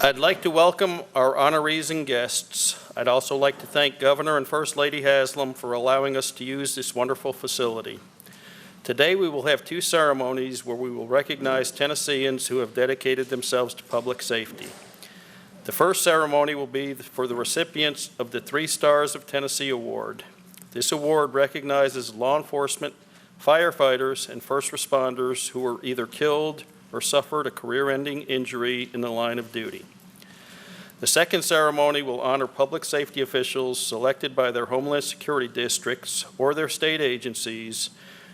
I'd like to welcome our honorees and guests. I'd also like to thank Governor and First Lady Haslam for allowing us to use this wonderful facility. Today we will have two ceremonies where we will recognize Tennesseans who have dedicated themselves to public safety. The first ceremony will be for the recipients of the 3 Stars of Tennessee Award. This award recognizes law enforcement, firefighters, and first responders who were either killed or suffered a career-ending injury in the line of duty. The second ceremony will honor public safety officials selected by their Homeland Security districts or their state agencies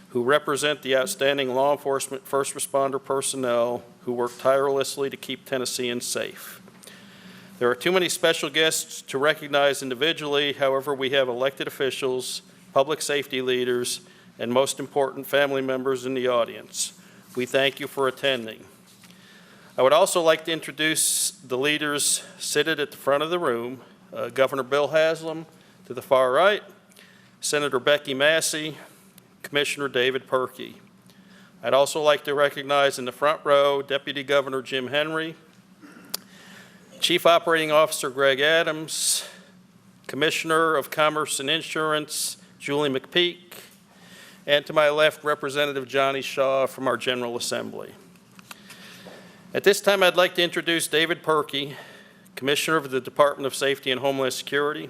who represent the outstanding law enforcement first responder personnel who work tirelessly to keep Tennesseans safe. There are too many special guests to recognize individually. However, we have elected officials, public safety leaders, and most important, family members in the audience. We thank you for attending. I would also like to introduce the leaders seated at the front of the room. Governor Bill Haslam to the far right, Senator Becky Massey, Commissioner David Purkey. I'd also like to recognize in the front row Deputy Governor Jim Henry, Chief Operating Officer Greg Adams, Commissioner of Commerce and Insurance Julie McPeak, and to my left, Representative Johnny Shaw from our General Assembly. At this time, I'd like to introduce David Purkey, Commissioner of the Department of Safety and Homeland Security.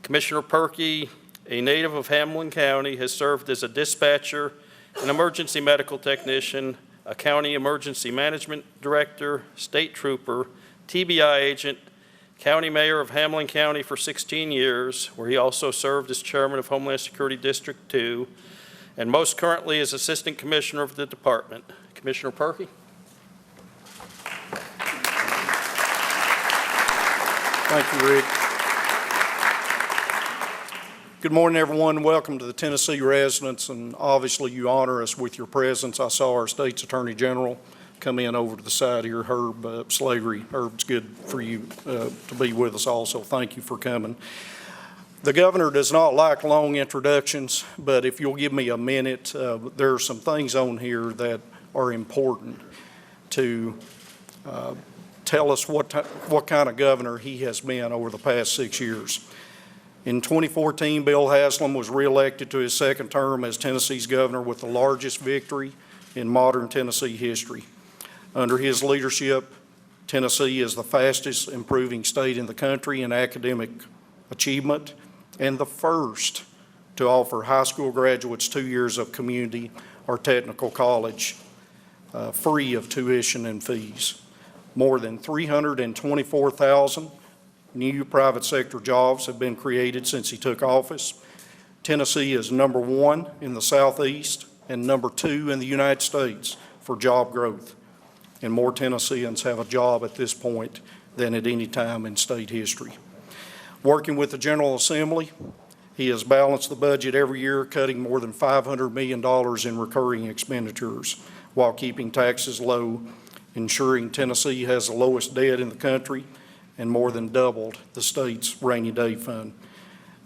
Commissioner Purkey, a native of Hamlin County, has served as a dispatcher, an emergency medical technician, a county emergency management director, state trooper, TBI agent, county mayor of Hamlin County for 16 years, where he also served as chairman of Homeland Security District 2, and most currently is Assistant Commissioner of the Department. Commissioner Purkey. Thank you, Rick. Good morning, everyone. Welcome to the Tennessee residents, and obviously you honor us with your presence. I saw our state's Attorney General come in over to the side here, Herb Slavery. Herb, it's good for you to be with us also. Thank you for coming. The governor does not like long introductions, but if you'll give me a minute, there are some things on here that are important to tell us what kind of governor he has been over the past 6 years. In 2014, Bill Haslam was reelected to his second term as Tennessee's governor with the largest victory in modern Tennessee history. Under his leadership, Tennessee is the fastest improving state in the country in academic achievement and the first to offer high school graduates 2 years of community or technical college free of tuition and fees. More than 324,000 new private sector jobs have been created since he took office. Tennessee is number 1 in the Southeast and number 2 in the United States for job growth. And more Tennesseans have a job at this point than at any time in state history. Working with the General Assembly, he has balanced the budget every year, cutting more than $500 million in recurring expenditures while keeping taxes low, ensuring Tennessee has the lowest debt in the country, and more than doubled the state's rainy day fund.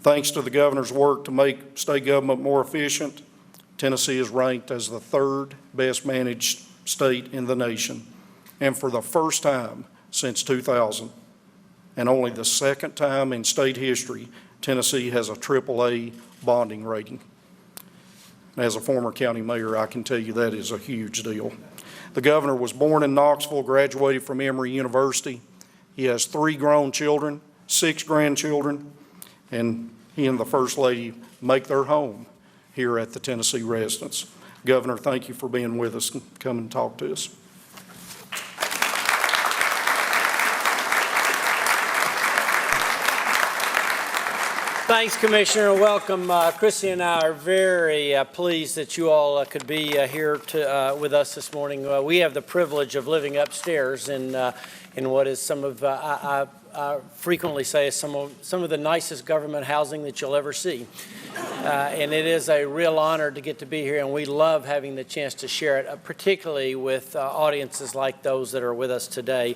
Thanks to the governor's work to make state government more efficient, Tennessee is ranked as the 3rd best managed state in the nation, and for the first time since 2000, and only the 2nd time in state history, Tennessee has a AAA bonding rating. As a former county mayor, I can tell you that is a huge deal. The governor was born in Knoxville, graduated from Emory University. He has 3 grown children, 6 grandchildren, and he and the First Lady make their home here at the Tennessee residence. Governor, thank you for being with us and come and talk to us. Thanks, Commissioner. Welcome. Chrissy and I are very pleased that you all could be here with us this morning. We have the privilege of living upstairs in what is some of, I frequently say, is some of the nicest government housing that you'll ever see. And it is a real honor to get to be here, and we love having the chance to share it, particularly with audiences like those that are with us today.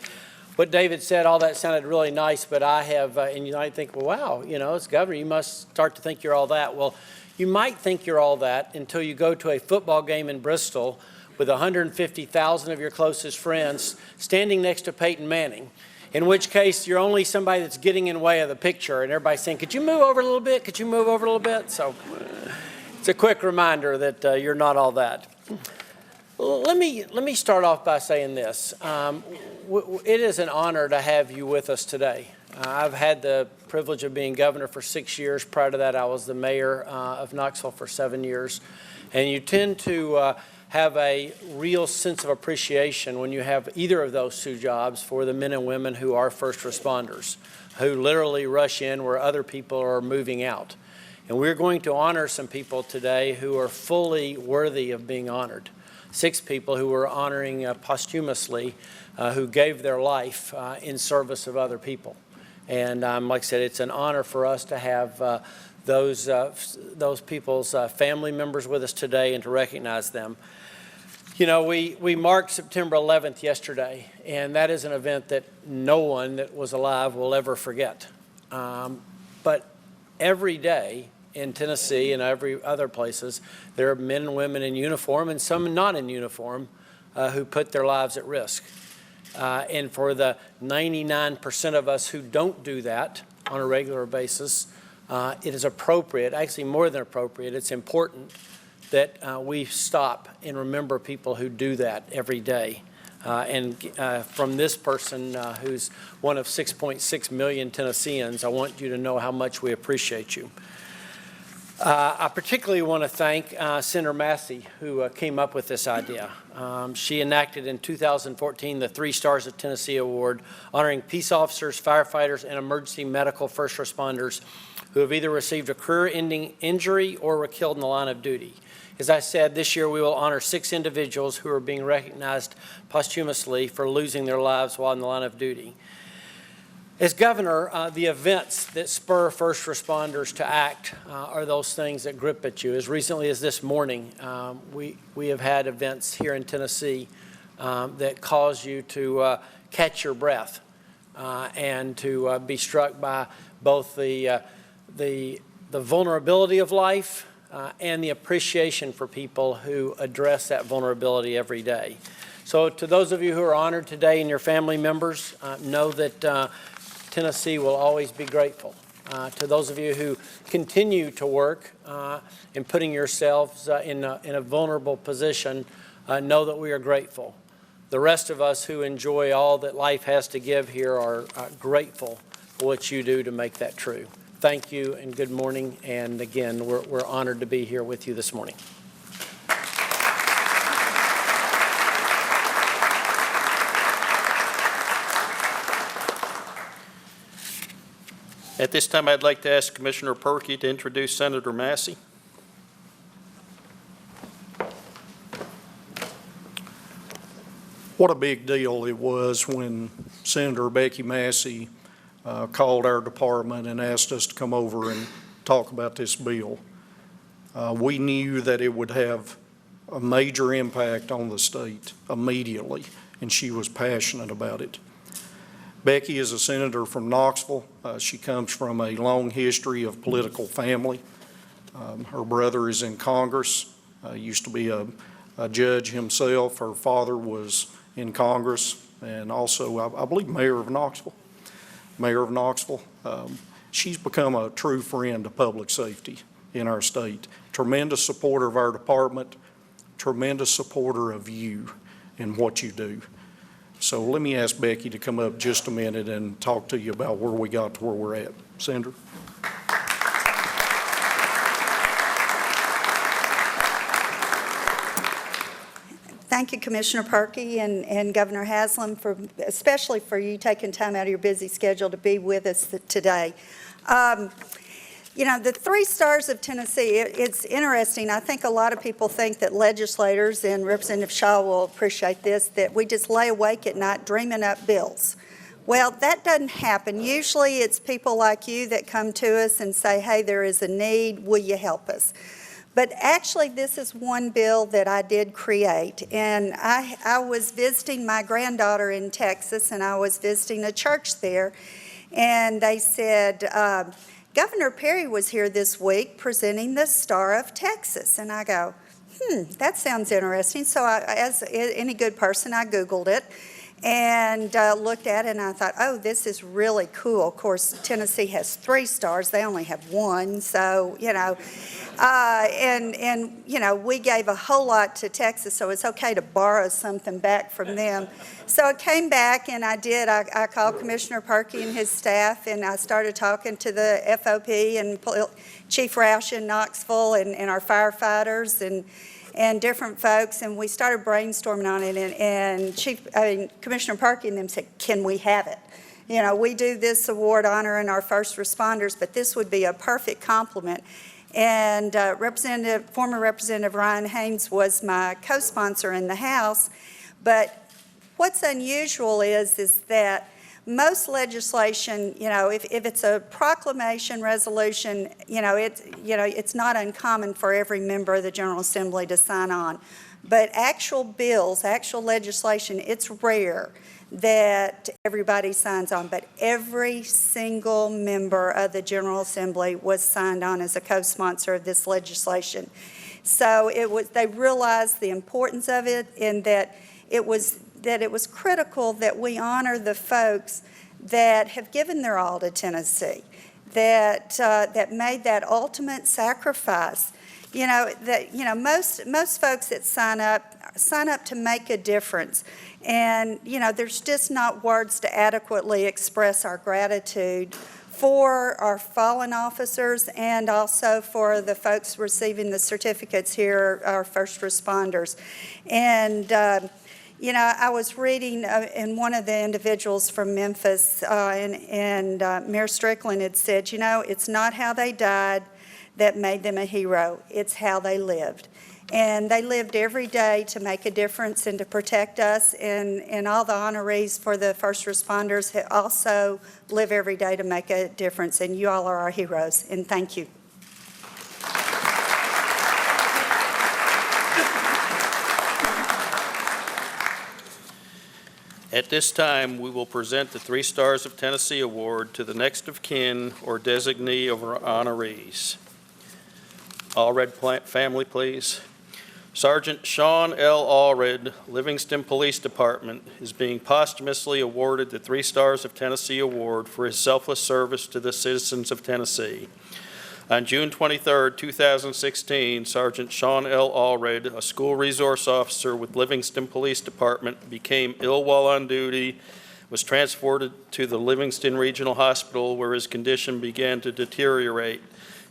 What David said, all that sounded really nice, but I have, and you might think, well, wow, you know, as governor, you must start to think you're all that. Well, you might think you're all that until you go to a football game in Bristol with 150,000 of your closest friends standing next to Peyton Manning. in which case you're only somebody that's getting in the way of the picture, and everybody's saying, could you move over a little bit? Could you move over a little bit? So it's a quick reminder that you're not all that. Let me start off by saying this. It is an honor to have you with us today. I've had the privilege of being governor for 6 years. Prior to that, I was the mayor of Knoxville for 7 years. And you tend to have a real sense of appreciation when you have either of those two jobs for the men and women who are first responders, who literally rush in where other people are moving out. And we're going to honor some people today who are fully worthy of being honored. 6 people who we're honoring posthumously who gave their life in service of other people. And like I said, it's an honor for us to have those people's family members with us today and to recognize them. You know, we marked September 11th yesterday, and that is an event that no one that was alive will ever forget. But every day in Tennessee and every other places, there are men and women in uniform and some not in uniform who put their lives at risk. And for the 99% of us who don't do that on a regular basis, it is appropriate, actually more than appropriate, it's important that we stop and remember people who do that every day. And from this person who's one of 6.6 million Tennesseans, I want you to know how much we appreciate you. I particularly want to thank Senator Massey, who came up with this idea. She enacted in 2014 the 3 Stars of Tennessee Award, honoring peace officers, firefighters, and emergency medical first responders who have either received a career-ending injury or were killed in the line of duty. As I said, this year we will honor 6 individuals who are being recognized posthumously for losing their lives while in the line of duty. As governor, the events that spur first responders to act are those things that grip at you. As recently as this morning, we have had events here in Tennessee that cause you to catch your breath and to be struck by both the vulnerability of life and the appreciation for people who address that vulnerability every day. So to those of you who are honored today and your family members, know that Tennessee will always be grateful. To those of you who continue to work in putting yourselves in a vulnerable position, know that we are grateful. The rest of us who enjoy all that life has to give here are grateful for what you do to make that true. Thank you and good morning. And again, we're honored to be here with you this morning. At this time, I'd like to ask Commissioner Purkey to introduce Senator Massey. What a big deal it was when Senator Becky Massey called our department and asked us to come over and talk about this bill. We knew that it would have a major impact on the state immediately, and she was passionate about it. Becky is a senator from Knoxville. She comes from a long history of political family. Her brother is in Congress, used to be a judge himself. Her father was in Congress and also, I believe, mayor of Knoxville. She's become a true friend of public safety in our state. Tremendous supporter of our department, tremendous supporter of you and what you do. So let me ask Becky to come up just a minute and talk to you about where we got to where we're at. Senator. Thank you, Commissioner Purkey and Governor Haslam, especially for you taking time out of your busy schedule to be with us today. You know, the 3 Stars of Tennessee, it's interesting. I think a lot of people think that legislators, and Representative Shaw will appreciate this, that we just lay awake at night dreaming up bills. Well, that doesn't happen. Usually it's people like you that come to us and say, hey, there is a need, will you help us? But actually, this is one bill that I did create. And I was visiting my granddaughter in Texas, and I was visiting a church there. And they said, Governor Perry was here this week presenting the Star of Texas. And I go, that sounds interesting. So as any good person, I Googled it. and looked at it, and I thought, oh, this is really cool. Of course, Tennessee has 3 stars. They only have 1, so, you know. You know, we gave a whole lot to Texas, so it's okay to borrow something back from them. So I came back, and I called Commissioner Purkey and his staff, and I started talking to the FOP and Chief Roush in Knoxville and our firefighters and different folks, and we started brainstorming on it, and Commissioner Purkey and them said, can we have it? You know, we do this award honoring our first responders, but this would be a perfect complement. And former Representative Ryan Haynes was my co-sponsor in the House, but what's unusual is that most legislation, you know, if it's a proclamation resolution, it's not uncommon for every member of the General Assembly to sign on. But actual bills, actual legislation, it's rare that everybody signs on. But every single member of the General Assembly was signed on as a co-sponsor of this legislation. So they realized the importance of it, and that it was critical that we honor the folks that have given their all to Tennessee, that made that ultimate sacrifice. Most folks that sign up to make a difference, and there's just not words to adequately express our gratitude for our fallen officers and also for the folks receiving the certificates here, our first responders. And I was reading, and one of the individuals from Memphis, Mayor Strickland had said, it's not how they died that made them a hero, it's how they lived. And they lived every day to make a difference and to protect us, and all the honorees for the first responders also live every day to make a difference, and you all are our heroes, and thank you. At this time, we will present the 3 Stars of Tennessee Award to the next of kin or designee of our honorees. Allred family, please. Sergeant Sean L. Allred, Livingston Police Department, is being posthumously awarded the 3 Stars of Tennessee Award for his selfless service to the citizens of Tennessee. On June 23, 2016, Sergeant Sean L. Allred, a school resource officer with Livingston Police Department, became ill while on duty, was transported to the Livingston Regional Hospital where his condition began to deteriorate.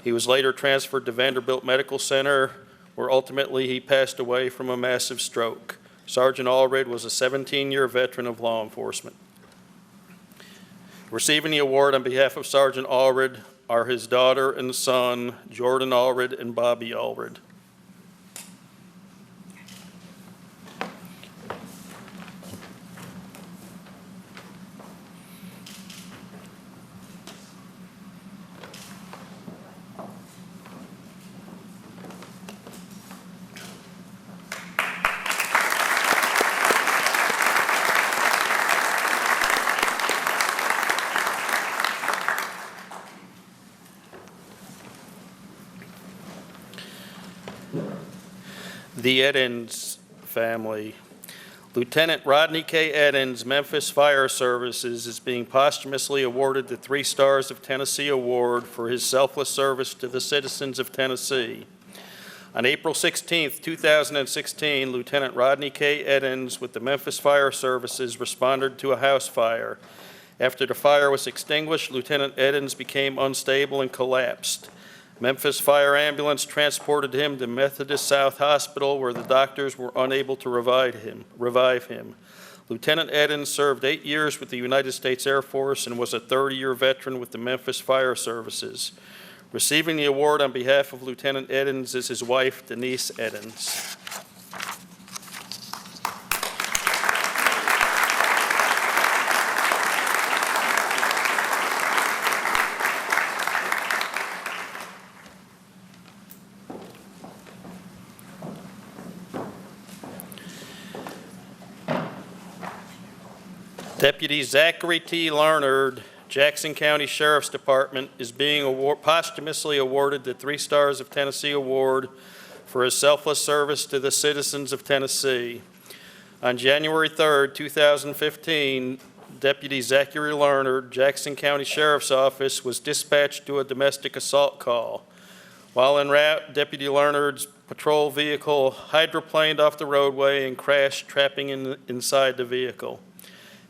He was later transferred to Vanderbilt Medical Center, where ultimately he passed away from a massive stroke. Sergeant Allred was a 17-year veteran of law enforcement. Receiving the award on behalf of Sergeant Allred are his daughter and son, Jordan Allred and Bobby Allred. The Edens family. Lieutenant Rodney K. Edens, Memphis Fire Services, is being posthumously awarded the 3 Stars of Tennessee Award for his selfless service to the citizens of Tennessee. On April 16, 2016, Lieutenant Rodney K. Edens with the Memphis Fire Services responded to a house fire. After the fire was extinguished, Lieutenant Edens became unstable and collapsed. Memphis Fire Ambulance transported him to Methodist South Hospital, where the doctors were unable to revive him. Lieutenant Edens served 8 years with the United States Air Force and was a 30-year veteran with the Memphis Fire Services. Receiving the award on behalf of Lieutenant Edens is his wife, Denise Edens. Deputy Zachary T. Larnard, Jackson County Sheriff's Department, is being posthumously awarded the 3 Stars of Tennessee Award for his selfless service to the citizens of Tennessee. On January 3rd, 2015, Deputy Zachary Lerner, Jackson County Sheriff's Office, was dispatched to a domestic assault call. While en route, Deputy Lerner's patrol vehicle hydroplaned off the roadway and crashed, trapping inside the vehicle.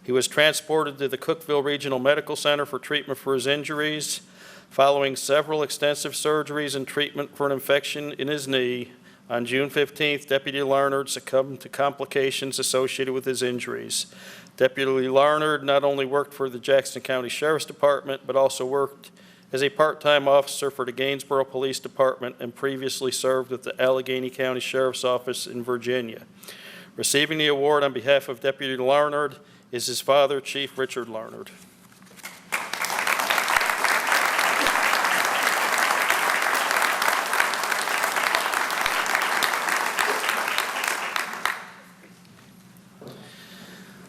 He was transported to the Cookeville Regional Medical Center for treatment for his injuries. Following several extensive surgeries and treatment for an infection in his knee, on June 15th, Deputy Lerner succumbed to complications associated with his injuries. Deputy Lerner not only worked for the Jackson County Sheriff's Department, but also worked as a part-time officer for the Gainesboro Police Department and previously served with the Allegheny County Sheriff's Office in Virginia. Receiving the award on behalf of Deputy Lerner is his father, Chief Richard Lerner.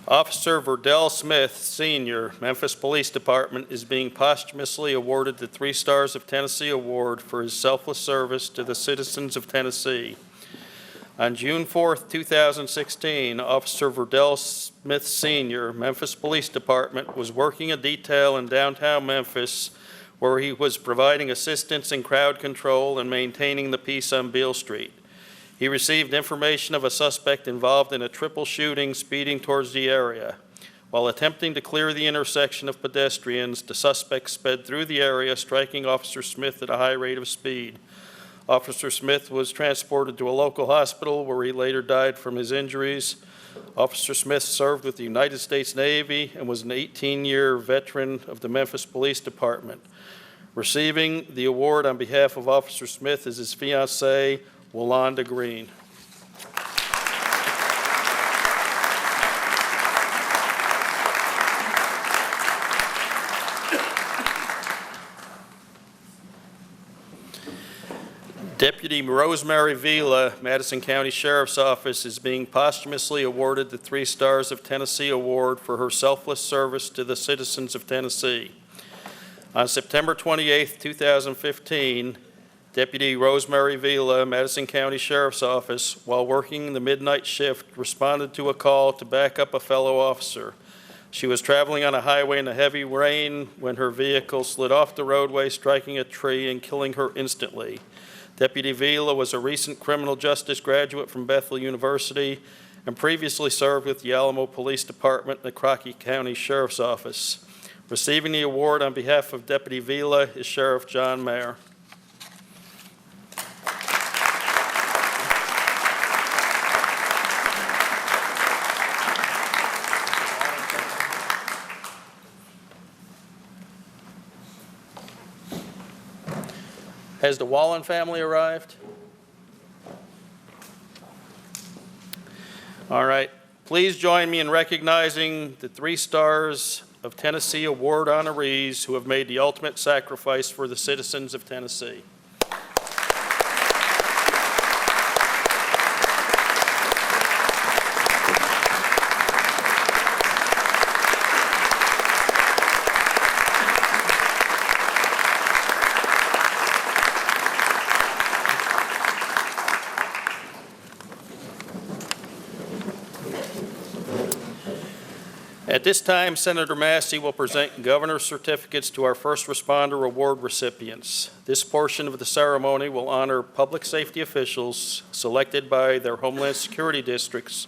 Officer Verdell Smith, Sr., Memphis Police Department, is being posthumously awarded the 3 Stars of Tennessee Award for his selfless service to the citizens of Tennessee. On June 4th, 2016, Officer Verdell Smith, Sr., Memphis Police Department, was working a detail in downtown Memphis where he was providing assistance in crowd control and maintaining the peace on Beale Street. He received information of a suspect involved in a triple shooting speeding towards the area. While attempting to clear the intersection of pedestrians, the suspect sped through the area, striking Officer Smith at a high rate of speed. Officer Smith was transported to a local hospital where he later died from his injuries. Officer Smith served with the United States Navy and was an 18-year veteran of the Memphis Police Department. Receiving the award on behalf of Officer Smith is his fiancée, Walanda Green. Deputy Rosemary Vila, Madison County Sheriff's Office, is being posthumously awarded the 3 Stars of Tennessee Award for her selfless service to the citizens of Tennessee. On September 28, 2015, Deputy Rosemary Vila, Madison County Sheriff's Office, while working the midnight shift, responded to a call to back up a fellow officer. She was traveling on a highway in a heavy rain when her vehicle slid off the roadway, striking a tree and killing her instantly. Deputy Vila was a recent criminal justice graduate from Bethel University and previously served with the Alamo Police Department and the Crockett County Sheriff's Office. Receiving the award on behalf of Deputy Vila is Sheriff John Mayer. Has the Wallen family arrived? All right. Please join me in recognizing the 3 Stars of Tennessee Award honorees who have made the ultimate sacrifice for the citizens of Tennessee. At this time, Senator Massey will present governor's certificates to our first responder award recipients. This portion of the ceremony will honor public safety officials selected by their Homeland Security districts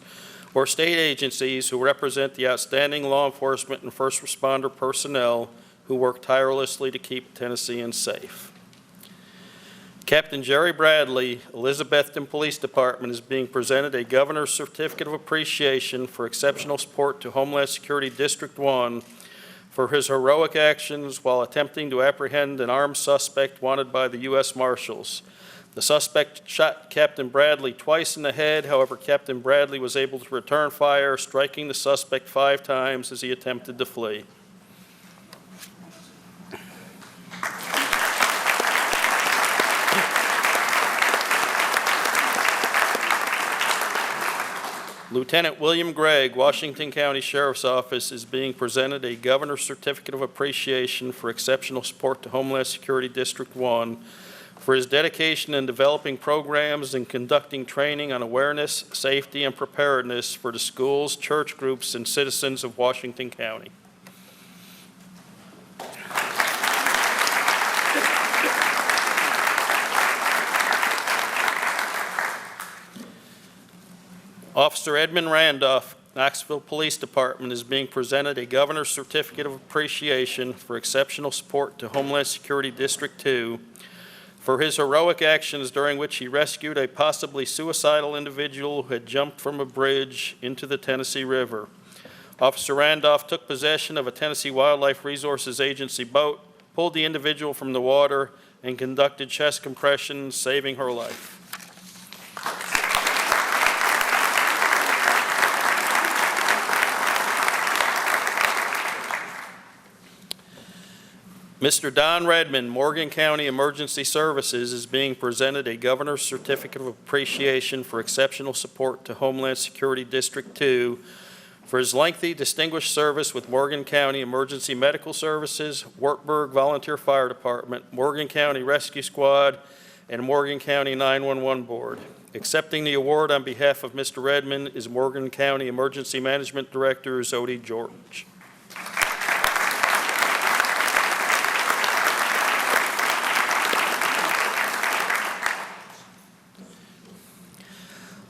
or state agencies who represent the outstanding law enforcement and first responder personnel who work tirelessly to keep Tennesseans safe. Captain Jerry Bradley, Elizabethton Police Department, is being presented a Governor's Certificate of Appreciation for exceptional support to Homeland Security District 1 for his heroic actions while attempting to apprehend an armed suspect wanted by the U.S. Marshals. The suspect shot Captain Bradley twice in the head. However, Captain Bradley was able to return fire, striking the suspect 5 times as he attempted to flee. Lieutenant William Gregg, Washington County Sheriff's Office, is being presented a Governor's Certificate of Appreciation for exceptional support to Homeland Security District 1 for his dedication in developing programs and conducting training on awareness, safety, and preparedness for the schools, church groups, and citizens of Washington County. Officer Edmund Randolph, Knoxville Police Department, is being presented a Governor's Certificate of Appreciation for exceptional support to Homeland Security District 2 for his heroic actions during which he rescued a possibly suicidal individual who had jumped from a bridge into the Tennessee River. Officer Randolph took possession of a Tennessee Wildlife Resources Agency boat, pulled the individual from the water, and conducted chest compressions, saving her life. Mr. Don Redmond, Morgan County Emergency Services, is being presented a Governor's Certificate of Appreciation for exceptional support to Homeland Security District 2 for his lengthy, distinguished service with Morgan County Emergency Medical Services, Wartburg Volunteer Fire Department, Morgan County Rescue Squad, and Morgan County 911 Board. Accepting the award on behalf of Mr. Redmond is Morgan County Emergency Management Director Zodi George.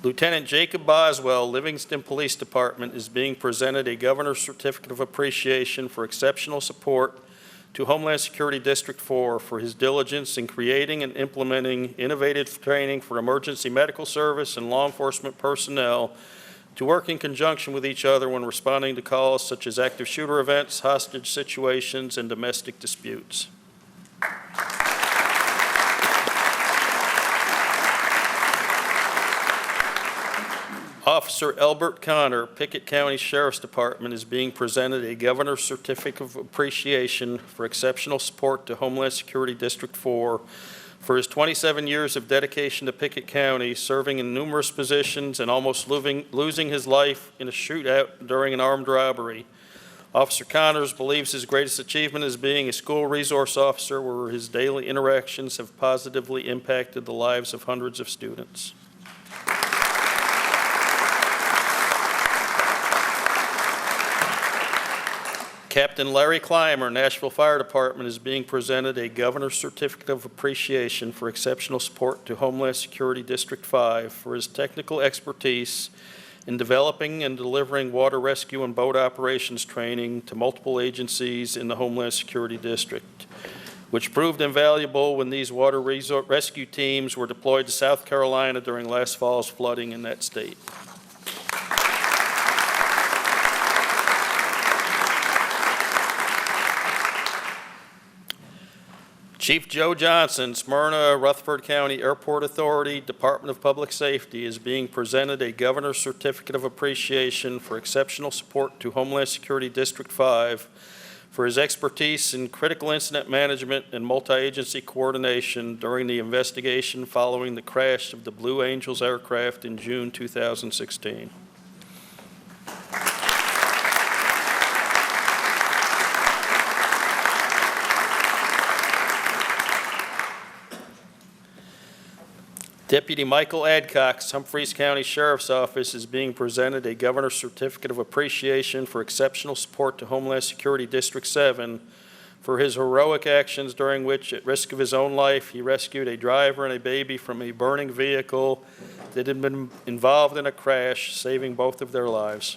Lieutenant Jacob Boswell, Livingston Police Department, is being presented a Governor's Certificate of Appreciation for exceptional support to Homeland Security District 4 for his diligence in creating and implementing innovative training for emergency medical service and law enforcement personnel to work in conjunction with each other when responding to calls such as active shooter events, hostage situations, and domestic disputes. Officer Elbert Connor, Pickett County Sheriff's Department, is being presented a Governor's Certificate of Appreciation for exceptional support to Homeland Security District 4 for his 27 years of dedication to Pickett County, serving in numerous positions and almost losing his life in a shootout during an armed robbery. Officer Connors believes his greatest achievement is being a school resource officer where his daily interactions have positively impacted the lives of hundreds of students. Captain Larry Clymer, Nashville Fire Department, is being presented a Governor's Certificate of Appreciation for exceptional support to Homeland Security District 5 for his technical expertise in developing and delivering water rescue and boat operations training to multiple agencies in the Homeland Security District, which proved invaluable when these water rescue teams were deployed to South Carolina during last fall's flooding in that state. Chief Joe Johnson, Smyrna, Rutherford County Airport Authority, Department of Public Safety, is being presented a Governor's Certificate of Appreciation for exceptional support to Homeland Security District 5 for his expertise in critical incident management and multi-agency coordination during the investigation following the crash of the Blue Angels aircraft in June 2016. Deputy Michael Adcox, Humphreys County Sheriff's Office, is being presented a Governor's Certificate of Appreciation for exceptional support to Homeland Security District 7 for his heroic actions during which, at risk of his own life, he rescued a driver and a baby from a burning vehicle that had been involved in a crash, saving both of their lives.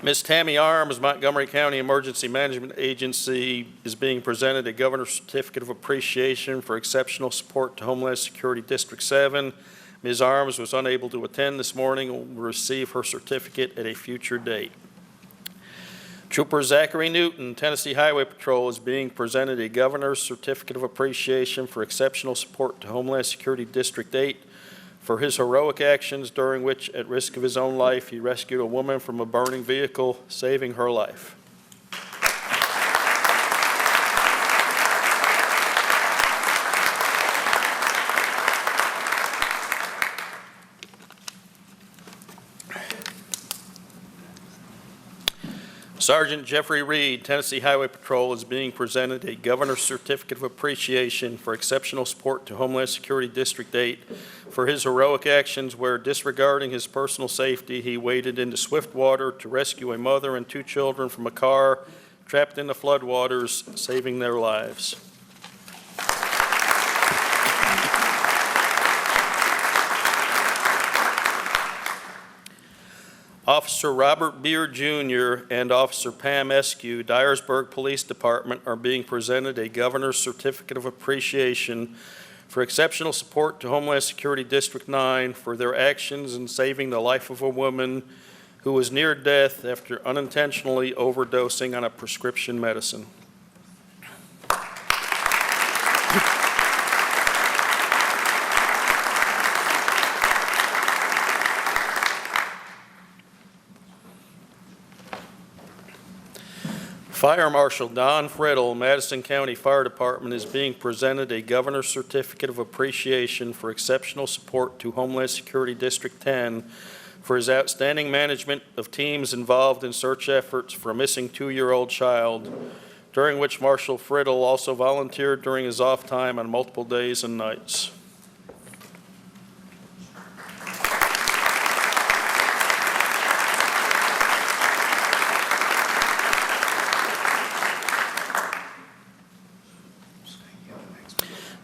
Ms. Tammy Arms, Montgomery County Emergency Management Agency, is being presented a Governor's Certificate of Appreciation for exceptional support to Homeland Security District 7. Ms. Arms was unable to attend this morning and will receive her certificate at a future date. Trooper Zachary Newton, Tennessee Highway Patrol, is being presented a Governor's Certificate of Appreciation for exceptional support to Homeland Security District 8 for his heroic actions during which, at risk of his own life, he rescued a woman from a burning vehicle, saving her life. Sergeant Jeffrey Reed, Tennessee Highway Patrol, is being presented a Governor's Certificate of Appreciation for exceptional support to Homeland Security District 8 for his heroic actions where, disregarding his personal safety, he waded into swift water to rescue a mother and 2 children from a car trapped in the floodwaters, saving their lives. Officer Robert Beard Jr. and Officer Pam Eskew, Dyersburg Police Department, are being presented a Governor's Certificate of Appreciation for exceptional support to Homeland Security District 9 for their actions in saving the life of a woman who was near death after unintentionally overdosing on a prescription medicine. Fire Marshal Don Friddle, Madison County Fire Department, is being presented a Governor's Certificate of Appreciation for exceptional support to Homeland Security District 10 for his outstanding management of teams involved in search efforts for a missing 2-year-old child, during which Marshal Friddle also volunteered during his off time on multiple days and nights.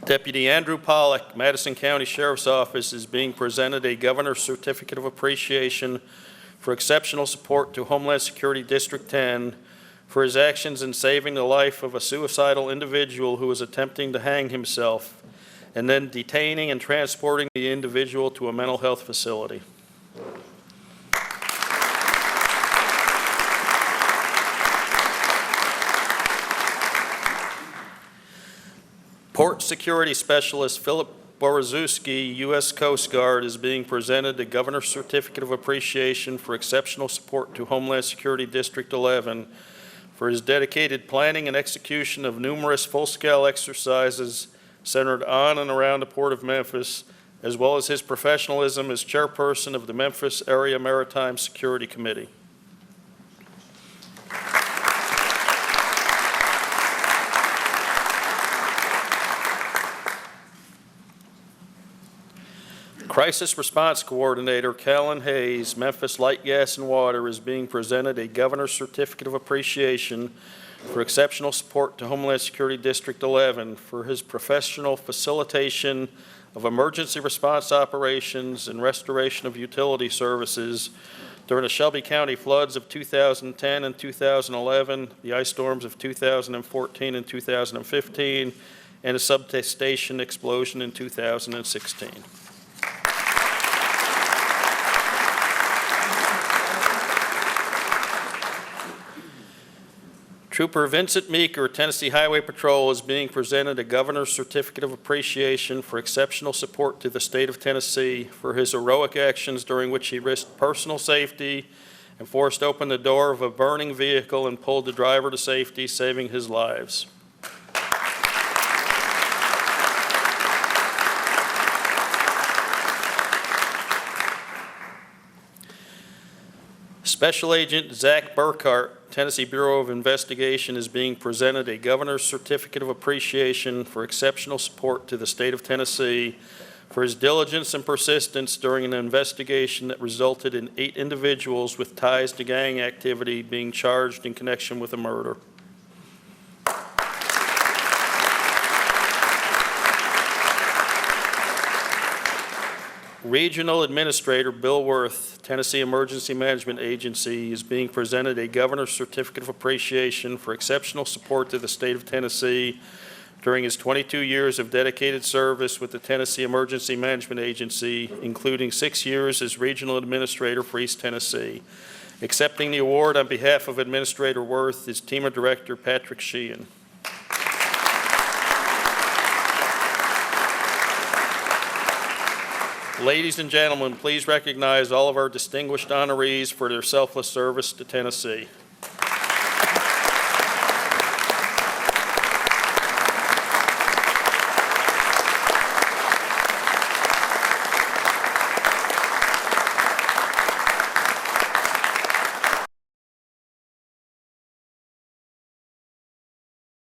Deputy Andrew Pollack, Madison County Sheriff's Office, is being presented a Governor's Certificate of Appreciation for exceptional support to Homeland Security District 10 for his actions in saving the life of a suicidal individual who was attempting to hang himself, and then detaining and transporting the individual to a mental health facility. Port Security Specialist Philip Borozewski, U.S. Coast Guard, is being presented the Governor's Certificate of Appreciation for exceptional support to Homeland Security District 11 for his dedicated planning and execution of numerous full-scale exercises centered on and around the Port of Memphis, as well as his professionalism as chairperson of the Memphis Area Maritime Security Committee. Crisis Response Coordinator Callan Hayes, Memphis Light, Gas, and Water, is being presented a Governor's Certificate of Appreciation for exceptional support to Homeland Security District 11 for his professional facilitation of emergency response operations and restoration of utility services during the Shelby County floods of 2010 and 2011, the ice storms of 2014 and 2015, and a substation explosion in 2016. Trooper Vincent Meeker, Tennessee Highway Patrol, is being presented a Governor's Certificate of Appreciation for exceptional support to the state of Tennessee for his heroic actions during which he risked personal safety and forced open the door of a burning vehicle and pulled the driver to safety, saving his lives. Special Agent Zach Burkhart, Tennessee Bureau of Investigation, is being presented a Governor's Certificate of Appreciation for exceptional support to the state of Tennessee for his diligence and persistence during an investigation that resulted in 8 individuals with ties to gang activity being charged in connection with a murder. Regional Administrator Bill Worth, Tennessee Emergency Management Agency, is being presented a Governor's Certificate of Appreciation for exceptional support to the state of Tennessee during his 22 years of dedicated service with the Tennessee Emergency Management Agency, including 6 years as Regional Administrator for East Tennessee. Accepting the award on behalf of Administrator Worth is TEMA Director Patrick Sheehan. Ladies and gentlemen, please recognize all of our distinguished honorees for their selfless service to Tennessee.